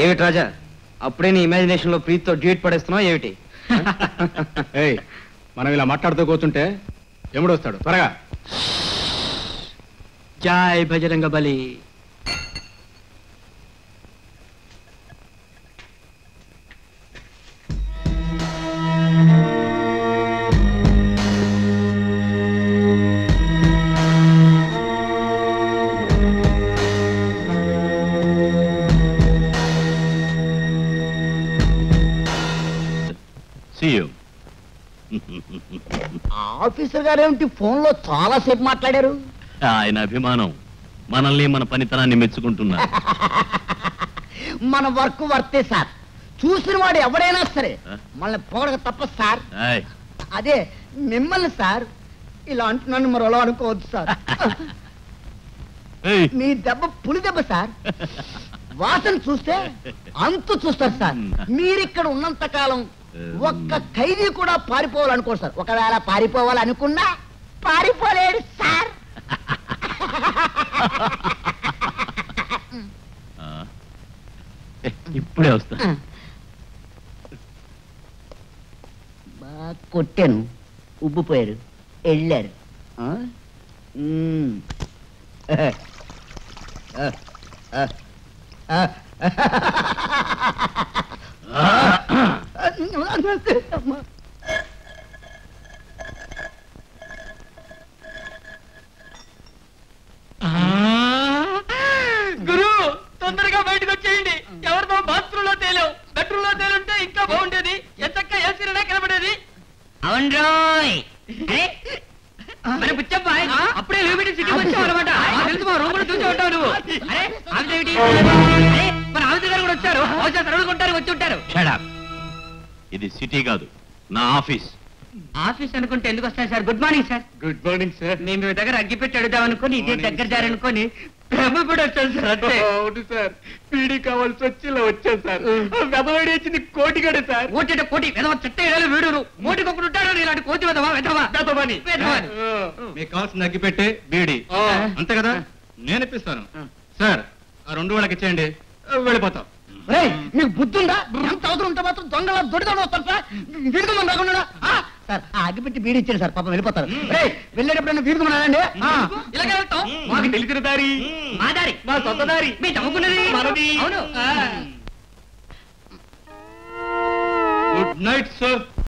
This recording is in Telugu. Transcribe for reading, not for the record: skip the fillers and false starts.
ఏమిటి రాజా, అప్పుడే నీ ఇమాజినేషన్ లో ప్రీతితో డ్యూట్ పడేస్తున్నావు ఏమిటి? మనం ఇలా మాట్లాడుతూ కూర్చుంటే ఎముడొస్తాడు, త్వరగా. జై బజరంగ బలి. ఆఫీసర్ గారు ఏమిటి ఫోన్ లో చాలా సేపు మాట్లాడారు? ఆయన అభిమానం మనల్ని మన పనితనాన్ని మెచ్చుకుంటున్నారు. మన వర్క్ వర్తే సార్. చూసిన వాడు ఎవడైనా సరే మనల్ని పొగడక తప్ప సార్. అదే మిమ్మల్ని సార్ ఇలా అంటున్నాను మరోలా అనుకోవద్దు సార్. మీ దెబ్బ పులి దెబ్బ సార్. వాసన చూస్తే అంతు చూస్తారు సార్. మీరిక్కడ ఉన్నంత కాలం ఒక్క ఖైదీ కూడా పారిపోవాలనుకోరు సార్. ఒకవేళ పారిపోవాలనుకున్నా పారిపోలేడు సార్. ఇప్పుడే వస్తా. బాగా కొట్టాను, ఉబ్బిపోయారు, వెళ్ళారు. గురు, తొందరగా బయటకు వచ్చేయండి. ఎవరితో బాత్రూమ్ లో తేలావు, బెడ్రూమ్ లో తేలుంటే ఇంకా బాగుండేది. ఎంతక్క ఏసీలనే కనబడేది. అవును మన బుచ్చబ్బాయ్ అప్పుడే లిమిట్ సిటీ వచ్చావు అనమాట. తెలుసు, మా రూమ్ లో చూసి ఉంటావు నువ్వు. అరే ఆవిడేమిటి, మన ఆవిడ గారు కూడా వచ్చారు. బహుశా తరువుకుంటారు, వచ్చి ఉంటారు. ఇది సిటీ కాదు, నా ఆఫీస్. ఆఫీస్ అనుకుంటే ఎందుకు వస్తాయి sir? Good morning sir. Good morning sir. మేము మీ దగ్గర అగ్గి పెట్టి అడుగుదాం అనుకుని ఇదే దగ్గర జారనుకొని బ్రహ్మ కూడా వచ్చాను సార్. అంతే. అవును సార్, పీడీ కావాల్సి వచ్చి ఇలా వచ్చాను సార్. వెదవాడి వచ్చింది కోటిగడే సార్. ఓటే కోటి వెదవ చెట్ట ఏడాలి వీడును. మోటికి ఒకడు ఉంటాడు ఇలాంటి కోతి వెదవా వెదవా వెదవని. వెదవని. మీకు కావాల్సిన అగ్గి పెట్టే బీడి అంతే కదా, నేను ఇప్పిస్తాను సార్. ఆ 2 వాళ్ళకి ఇచ్చేయండి, వెళ్ళిపోతాం. మీకు బుద్ధుందా? ఎంత అవసరం ఉంటే మాత్రం దొంగలా దొడిదాను వస్తాను సార్. వీడుకోమని రాకుండా సార్ ఆ అగ్గిపెట్టి బీడి ఇచ్చాడు సార్. పాపం వెళ్ళిపోతారు. వెళ్ళేటప్పుడు వీడుకోమన్నానండి. ఇలాగే వెళ్తాం. మాకు తెలిసిన దారి, మా దారి, మా సొంత దారి, మీ చదువుకున్నది మనది. అవును. Good night sir.